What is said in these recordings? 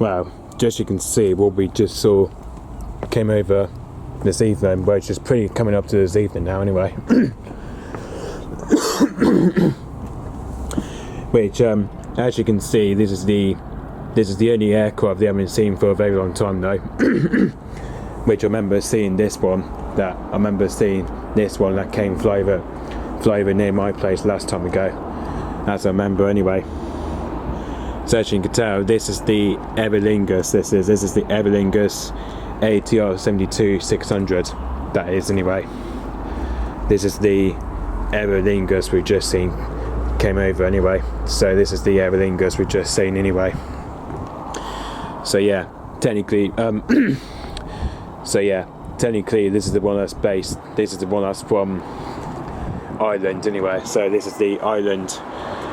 Well, just you can see what we just saw came over this evening, which is pretty coming up to this evening now anyway. Which as you can see, this is the only aircraft they haven't seen for a very long time though. Which I remember seeing this one that came fly over near my place last time ago, as I remember anyway. So as you can tell, this is the Lingus. This is the Lingus ATR-72-600. That is anyway. This is the Lingus we've just seen came over anyway. So this is the Lingus we've just seen anyway. So yeah, technically, this is the one that's based. This is the one that's from Ireland anyway. So this is the Ireland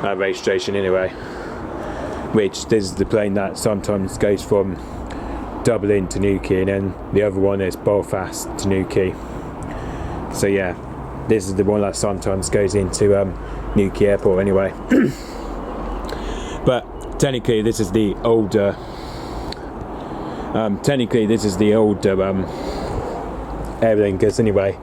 registration anyway. Which this is the plane that sometimes goes from Dublin to Newquay, and then the other one is Belfast to Newquay. So yeah, this is the one that sometimes goes into Newquay Airport anyway. But technically this is the older Aer Lingus anyway,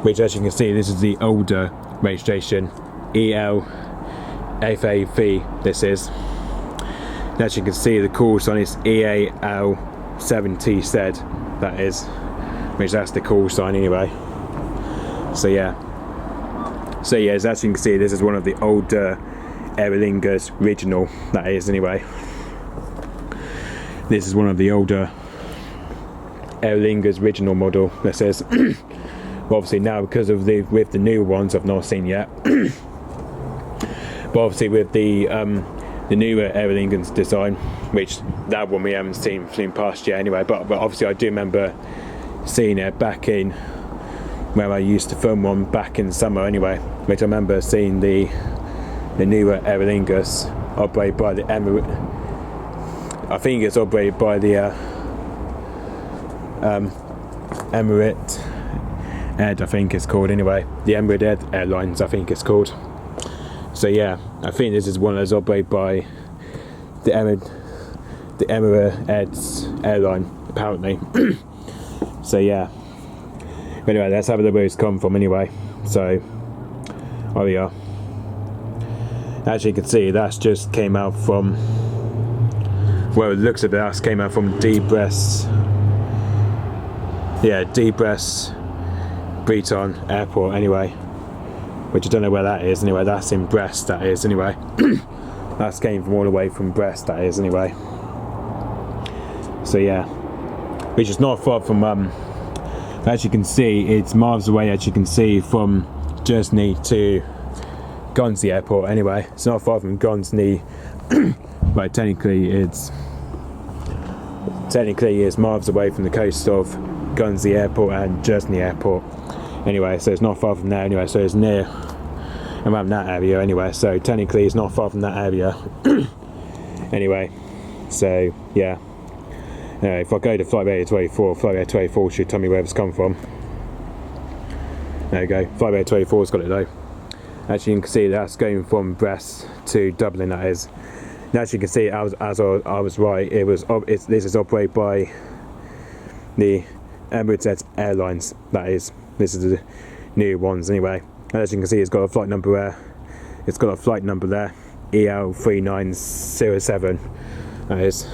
which as you can see, this is the older registration, EI-FAV this is. And as you can see, the call sign is EAI7TZ, that is, which that's the call sign anyway. So yeah, as you can see, this is one of the older Aer Lingus original, that is anyway. This is one of the older Aer Lingus original model, this is. But obviously now, because of with the new ones I've not seen yet. But obviously with the newer Aer Lingus design, which that one we haven't seen past yet anyway, but obviously I do remember seeing it back in where I used to film one back in summer anyway, which I remember seeing the newer Aer Lingus operated by the Emirate. I think it's operated by the Emirate Ed, I think it's called anyway. The Emirate Ed Airlines, I think it's called. So yeah, I think this is one that's operated by the Emirate Ed's airline, apparently. So yeah. Anyway, let's have a look where it's come from anyway. So, oh yeah. As you can see, that's just came out from, well, it looks a bit, that came out from Brest Breton Airport anyway, which I don't know where that is anyway. That's in Brest, that is anyway. That's came from all the way from Brest, that is anyway. So yeah, which is not far from as you can see, it's miles away, as you can see, from Jersey to Guernsey Airport anyway. It's not far from Guernsey, but technically it's miles away from the coast of Guernsey Airport and Jersey Airport anyway, so it's not far from there anyway, so it's near around that area anyway, so technically it's not far from that area. Anyway, so yeah, if I go to flight radar 24 should tell me where it's come from. There you go, flight radar 24's got it though. As you can see, that's going from Brest to Dublin, that is. And as you can see, I was right, this is operated by the Emirates Airlines, that is. This is the new ones anyway. And as you can see, it's got a flight number there. EI3907, that is.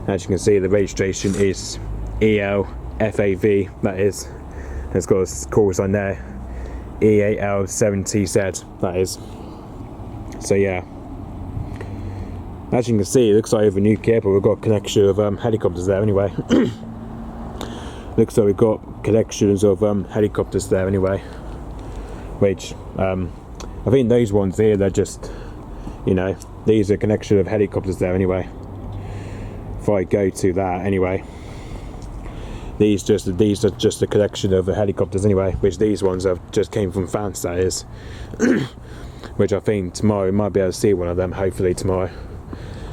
As you can see, the registration is EI-FAV, that is. And it's got a call sign there, EAI7TZ, that is. So yeah, as you can see, it looks like over Newquay Airport we've got a connection of helicopters there anyway. Looks like we've got connections of helicopters there anyway, which I think those ones here, they're just, these are a connection of helicopters there anyway. If I go to that anyway, these are just a collection of helicopters anyway, which these ones have just came from France, that is. Which I think tomorrow we might be able to see one of them, hopefully tomorrow.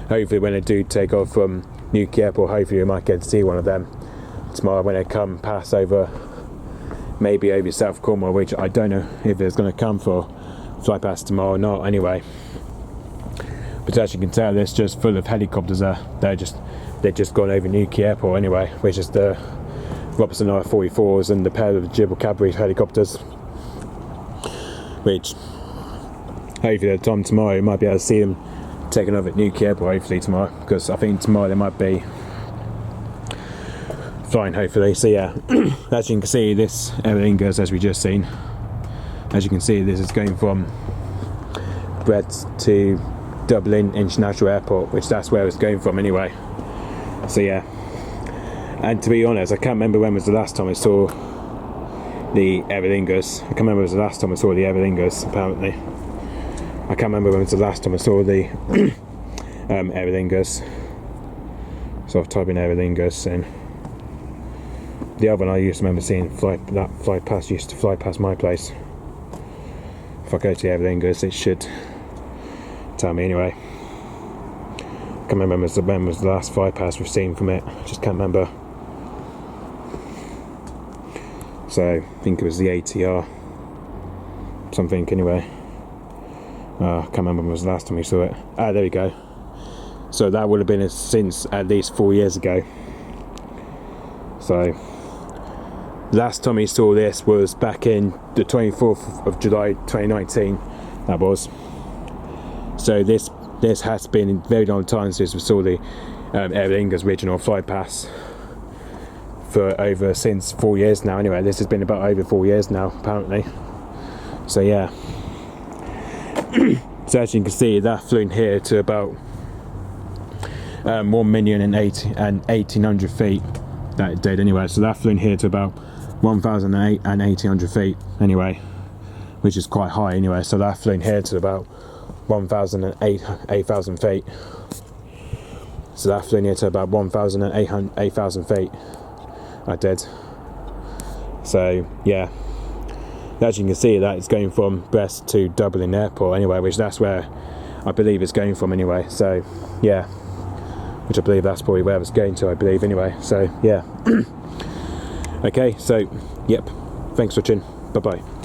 Hopefully when they do take off from Newquay Airport, hopefully we might get to see one of them tomorrow when they come pass over, maybe over South Cornwall, which I don't know if it's going to come for fly past tomorrow or not anyway. But as you can tell, it's just full of helicopters there. They've just gone over Newquay Airport anyway, which is the Robertson I-44s and the pair of the Gibble Cavalry helicopters, which hopefully at the time tomorrow you might be able to see them taking off at Newquay Airport hopefully tomorrow, because I think tomorrow they might be flying hopefully. So yeah, as you can see, this Aer Lingus, as we just seen, as you can see, this is going from Brest to Dublin International Airport, which that's where it's going from anyway. So yeah, and to be honest, I can't remember when was the last time I saw the Aer Lingus. I can't remember when was the last time I saw the Aer Lingus, apparently. I can't remember when was the last time I saw the Aer Lingus. So I've typed in Aer Lingus, and the other one I used to remember seeing used to fly past my place. If I go to the Aer Lingus, it should tell me anyway. I can't remember when was the last flypast we've seen from it. I just can't remember. So I think it was the ATR something anyway. I can't remember when was the last time we saw it. Ah, there we go. So that would have been since at least 4 years ago. So last time we saw this was back in the 24th of July 2019. That was. So this has been a very long time since we saw the Aer Lingus regional flight pass, since 4 years now anyway. This has been about over 4 years now apparently. So yeah. So as you can see, that flew in here to about 1,018,100 feet. That it did anyway. So that flew in here to about 1,800 feet anyway, which is quite high anyway. So that flew in here to about 8,000 feet. So that flew in here to about 8,000 feet. I did. So yeah, as you can see, that it's going from Brest to Dublin Airport anyway, which that's where I believe it's going from anyway. So yeah, which I believe that's probably where it's going to, I believe anyway. So yeah. Okay, so yep, thanks for watching, bye bye.